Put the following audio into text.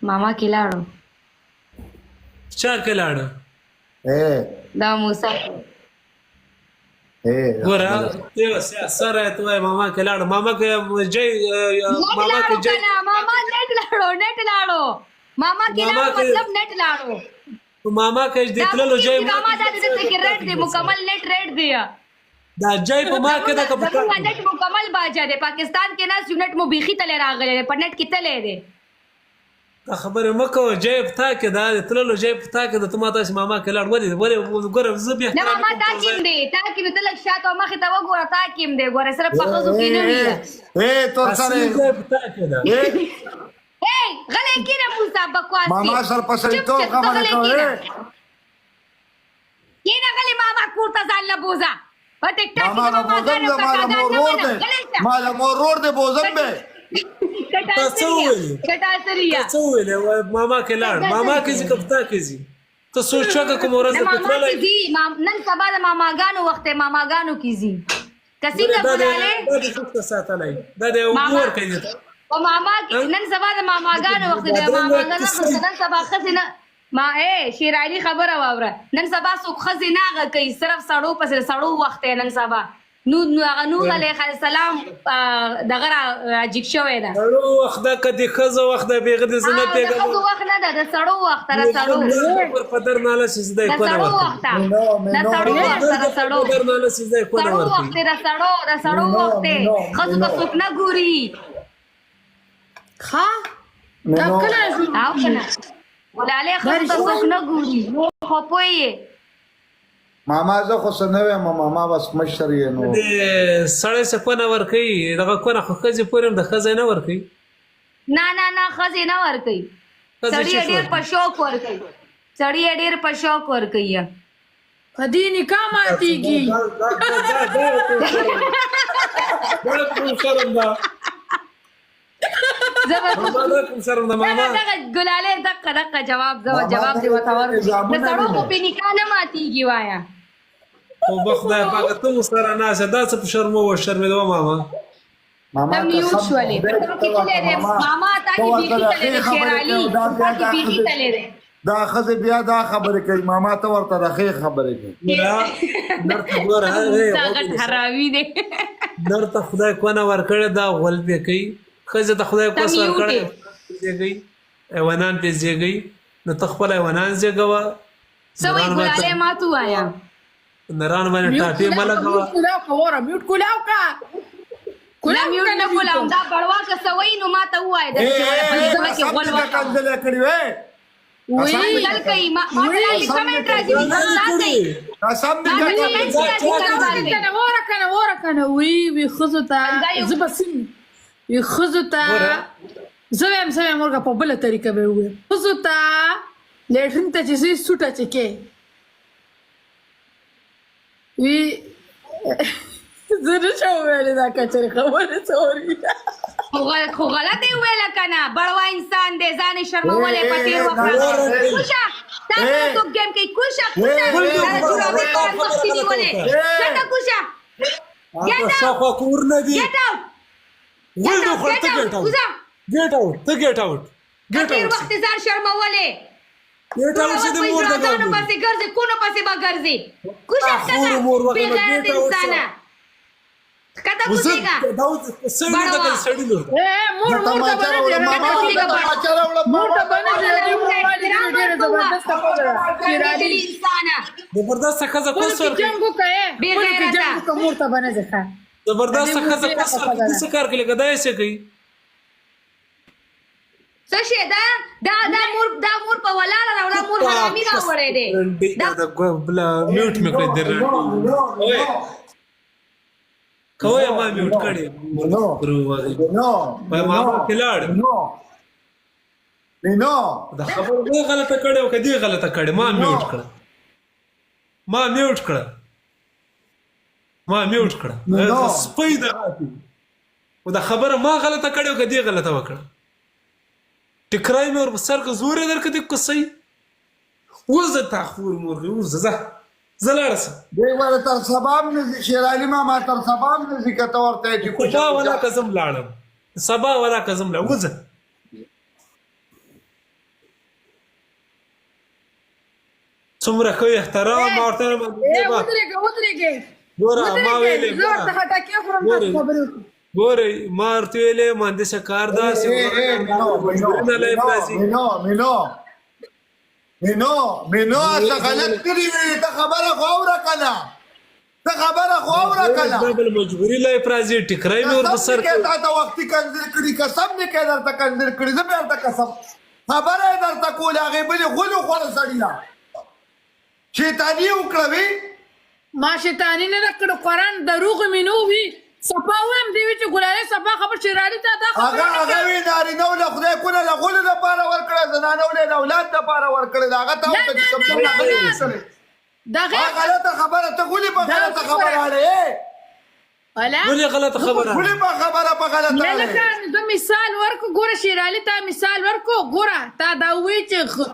ماما کې لاړو چا کې لاړه دا موسی ګوره سره ته وایې ماما کې لاړه ماما کې جی ماما کې جی ماما نت لاړو ماما کې لاړو مطلب نت لاړو ماما کې د تللو جی ماما دا د کې ریټ دی مکمل نت ریټ دی دا جی په ما کې دا کپټان نت مکمل باجا دی پاکستان کې نه یونټ مو بيخي تل راغلی په نت کې تلې دی دا خبره مکو جی پتا کې دا تللو جی پتا کې د ته ماته ماما کې لاړ ولې ګوره زه بیا نه ماما تا کې دی ته لږ شاته مخې ته وګوره تا کې دی ګوره سره په خزو کې نه وی تور سره پتا کې دا غلې کېنه موسی بکواس ماما سر پسې تو خبره کوي کېنه غلې ماما کوټه ځان له بوزا په ټیک ټاک کې ماما غره په ما له مور روړ دې بوزم به تاسو ویلې ماما کې لاړ ماما کې ځکه پتا کې زی ته سوچو که کوم ورځ په تللای نن سبا د ماماګانو وخت ماماګانو کې زی کسي ته بولاله دا د څه ساتلای دا د امور کوي او ماما نن سبا د ماماګانو وخت د ماماګانو نن سبا خزینه ما شیر علي خبره واوره نن سبا څوک خزینه کوي صرف سړو پس سړو وخت نن سبا نور علیه السلام دغه عجیب شوی ده سړو وخت دا کدي خزه وخت د بیغه د زنه پیګه خزو وخت نه ده د سړو وخت را سړو پر پدر ناله سجده کو نه ورته د سړو وخت را سړو پدر ناله سجده کو نه ورته وخت د سړو وخت خزو کا څوک نه ګوري ها دا کله او کنه ولاله خزو کا څوک نه ګوري خو پوي ماما زه خو سنوي ماما بس مشر یې نو سړی څه کو نه ورکي دغه کو نه خو خزي پورم د خزې نه ورکي نه خزې نه ورکي سړی ډېر په شوق ورکي سړی ډېر په شوق ورکي کدی نکاح ماتيږي زبردست شرم ده ماما ګلاله دغه جواب دی وتاور د سړو په نکاح نه ماتيږي وایا او بخدای پاک ته سره نه دا څه په شرم او شرمېدو ماما ماما میوټ شولې ماما تا کې بيخي تلې شیر علي تا کې بيخي تلې دا خزه بیا دا خبره کوي ماما ته ورته راخي خبره کوي نرته ګوره هغه حراوي دي نرته خدای کو نه ور کړی دا غول به کوي خزه ته خدای کو سر کړی زیږي ایوانان په زیږي نو تخپل ایوانان زیږوا سوي ګلاله ما تو آیا نران باندې ټاپي ملګوا میوټ کولاو کا کولا میوټ نه کولاو دا بړوا که سوي نو ما ته وای د څه کې غول کنځل کړی وې وی دل کوي ما ته کمنټ راځي قسم دې ورکنه وی خزوتا زبسم وی خزوتا زویم ورګه په بل طریقه به وي خزوتا لټرین ته چې سوټه چکه وی زه شو ویل دا کچره خبره سوري خو غلطه ویل کنه بړوا انسان دې ځان شرمولې پټیر وکړه کوشا تاسو تو گیم کې کوشا څنګه کوشا شاخوا کور نه دی ولډو خلته ګټ اوټ ته ګټ اوټ وخت ځان شرمولې ګټ اوټ چې مور دا نو پسې ګرځي کو نو پسې با ګرځي کوشا کنه بغیر انسان کته کوشيګا داوود سړی دا سړی لور مور ته زبردست خزه کوسر جنگو کوي جنگو مور ته باندې ځه زبردست خزه کوسر څه کار کوي کدای څه کوي څه دا مور په ولاله راوړه مور حرامي راوړې دي دا بلا میوټ مې کړی در کوی ما میوټ کړی نو ماما کلاړ نو دا خبر به غلطه کړې او کدی غلطه کړې ما میوټ کړه سپید او دا خبره ما غلطه کړې او کدی غلطه وکړه ټکرای مې ور سر کو زور درکې د کوسي وزه تاخور مورغي وزه زلارس دی ور تر سبام نه شیر علي ما تر سبام نه ذکر ورته چې کوشا ولا قسم لاړم سبا ولا قسم لا وزه څومره ښه احترام ما ورته ودرېږه ګوره ما ویلې زه ورته خټکي خورم تاسو خبرې وکړئ. ګورئ ما ورته ویلې مهندسه کار داسې مینو اصلا غلط کړی وي ته خبره خو اوره کنه ته خبره خو اوره کنه بل مجبوري لایف راځي ټکرای مې ورته سر کې تا ته وختي کنځل کړي قسم نه کې درته کنځل کړي زه به درته قسم خبره درته کول هغه بل غلو خور سړی لا شیطانی وکړوي ما شیطانی نه کړو قرآن دروغ مې نه وي صفا وایم دی چې ګلالي صفا خبر شیرالي ته دا هغه وی ناری نو له خدای کو نه غول د پاره ور کړه زنانه ولې د اولاد د پاره ور کړه هغه ته دا غلطه خبره ته غولي په غلطه خبره اړه ولا ولې غلطه خبره غولي په خبره په غلطه نه لکه د مثال ورکو ګوره شیرالي ته مثال ورکو ګوره تا دا وی چې